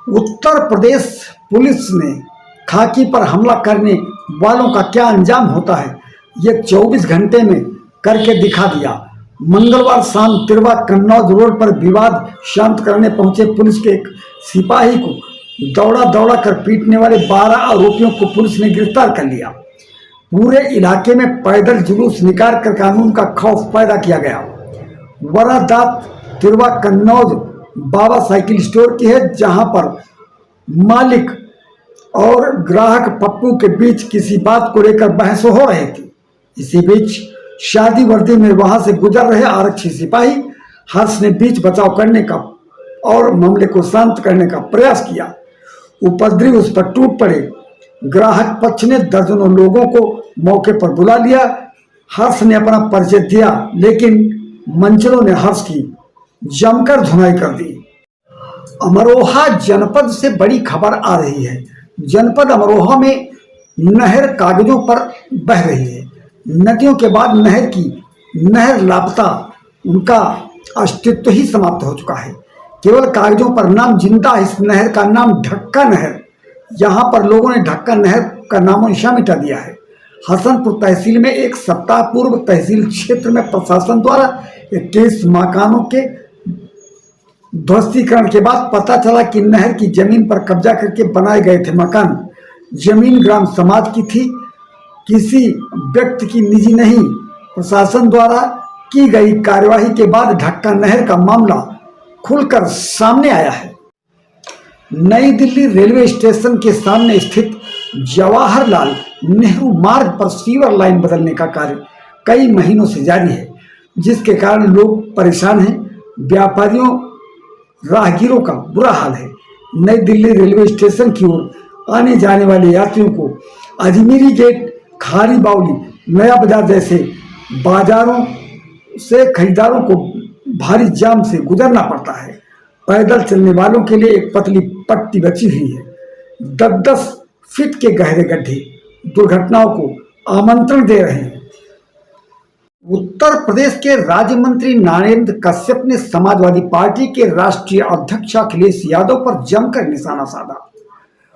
Uttar Pradesh police ने खाकी पर हमला करने वालों का क्या अंजाम होता है, ये 24 घंटे में करके दिखा दिया। मंगलवार शाम तिरवा कन्नौज रोड पर विवाद शांत करने पहुंचे पुलिस के एक सिपाही को दौड़ा दौड़ा कर पीटने वाले 12 आरोपियों को पुलिस ने गिरफ्तार कर लिया। पूरे इलाके में पैदल जुलूस निकाल कर कानून का खौफ पैदा किया गया। वारदात तिरवा कन्नौज बाबा साइकिल स्टोर की है, जहां पर मालिक और ग्राहक पप्पू के बीच किसी बात को लेकर बहस हो रही थी। इसी बीच शादी वर्दी में वहां से गुजर रहे आरक्षी सिपाही हर्ष ने बीच बचाव करने का और मामले को शांत करने का प्रयास किया। उपद्रवी उस पर टूट पड़े। ग्राहक पक्ष ने दर्जनों लोगों को मौके पर बुला लिया। हर्ष ने अपना परिचय दिया, लेकिन मंचलों ने हर्ष की जमकर धुनाई कर दी। अमरोहा जनपद से बड़ी खबर आ रही है। जनपद अमरोहा में नहर कागजों पर बह रही है। नदियों के बाद नहर लापता, उनका अस्तित्व ही समाप्त हो चुका है। केवल कागजों पर नाम जिंदा है। इस नहर का नाम ढक्का नहर। यहाँ पर लोगों ने ढक्का नहर का नामो निशान मिटा दिया है। हसनपुर तहसील में एक सप्ताह पूर्व तहसील क्षेत्र में प्रशासन द्वारा 21 मकानों के ध्वस्तीकरण के बाद पता चला कि नहर की जमीन पर कब्जा करके बनाए गए थे मकान। जमीन ग्राम समाज की थी, किसी व्यक्ति की निजी नहीं। प्रशासन द्वारा की गई कार्यवाही के बाद ढक्का नहर का मामला खुलकर सामने आया है। नई दिल्ली रेलवे स्टेशन के सामने स्थित जवाहरलाल नेहरू मार्ग पर सीवर लाइन बदलने का कार्य कई महीनों से जारी है, जिसके कारण लोग परेशान हैं। व्यापारियों, राहगीरों का बुरा हाल है। नई दिल्ली रेलवे स्टेशन की ओर आने जाने वाले यात्रियों को अजमेरी गेट, खारी बावली, नया बाजार जैसे बाजारों से खरीदारों को भारी जाम से गुजरना पड़ता है। पैदल चलने वालों के लिए एक पतली पट्टी बची हुई है। 10-10 फीट के गहरे गड्ढे दुर्घटनाओं को आमंत्रण दे रहे हैं। उत्तर प्रदेश के राज्य मंत्री नरेंद्र कश्यप ने समाजवादी पार्टी के राष्ट्रीय अध्यक्ष अखिलेश यादव पर जमकर निशाना साधा।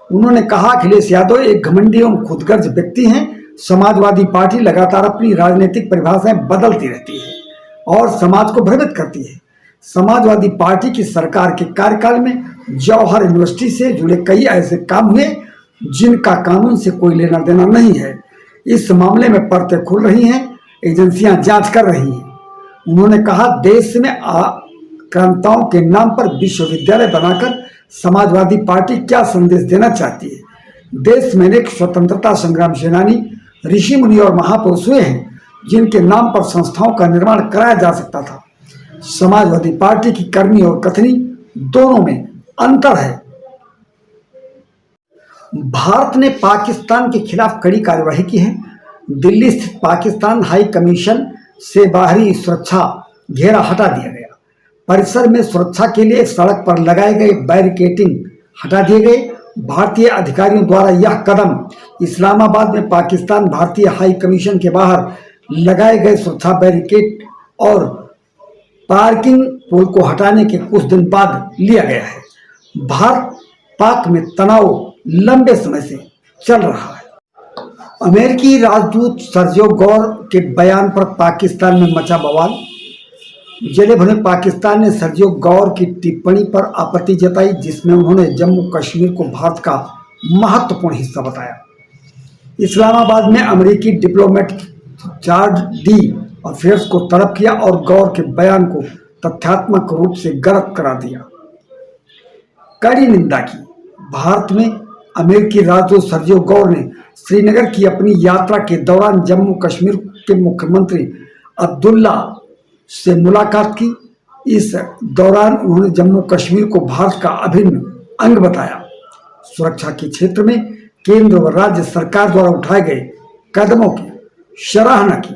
उन्होंने कहा, अखिलेश यादव एक घमंडी एवं खुदगर्ज व्यक्ति हैं। समाजवादी पार्टी लगातार अपनी राजनीतिक परिभाषाएं बदलती रहती है और समाज को भ्रमित करती है। समाजवादी पार्टी की सरकार के कार्यकाल में जवाहर यूनिवर्सिटी से जुड़े कई ऐसे काम हुए जिनका कानून से कोई लेना देना नहीं है। इस मामले में परतें खुल रही हैं, एजेंसियां जांच कर रही हैं। उन्होंने कहा, देश में आक्रांताओं के नाम पर विश्वविद्यालय बनाकर समाजवादी पार्टी क्या संदेश देना चाहती है। देश में अनेक स्वतंत्रता संग्राम सेनानी, ऋषि मुनि और महापुरुष हुए हैं, जिनके नाम पर संस्थाओं का निर्माण कराया जा सकता था। समाजवादी पार्टी की करनी और कथनी दोनों में अंतर है। भारत ने पाकिस्तान के खिलाफ कड़ी कार्यवाही की है। दिल्ली स्थित पाकिस्तान हाई कमीशन से बाहरी सुरक्षा घेरा हटा दिया गया। परिसर में सुरक्षा के लिए सड़क पर लगाए गए बैरिकेडिंग हटा दिए गए। भारतीय अधिकारियों द्वारा यह कदम इस्लामाबाद में पाकिस्तान भारतीय हाई कमीशन के बाहर लगाए गए सुरक्षा बैरिकेड और पार्किंग पोल को हटाने के कुछ दिन बाद लिया गया है। भारत पाक में तनाव लंबे समय से चल रहा है। अमेरिकी राजदूत सर्जियो गौर के बयान पर पाकिस्तान में मचा बवाल। जले भुने पाकिस्तान ने सर्जियो गौर की टिप्पणी पर आपत्ति जताई, जिसमें उन्होंने जम्मू कश्मीर को भारत का महत्वपूर्ण हिस्सा बताया। इस्लामाबाद में अमेरिकी डिप्लोमेट जॉर्ज डी अफेयर्स को तलब किया और गौर के बयान को तथ्यात्मक रूप से गलत करार दिया। कड़ी निंदा की। भारत में अमेरिकी राजदूत सर्जियो गौर ने श्रीनगर की अपनी यात्रा के दौरान जम्मू कश्मीर के मुख्यमंत्री अब्दुल्ला से मुलाकात की। इस दौरान उन्होंने जम्मू कश्मीर को भारत का अभिन्न अंग बताया। सुरक्षा के क्षेत्र में केंद्र व राज्य सरकार द्वारा उठाए गए कदमों की सराहना की।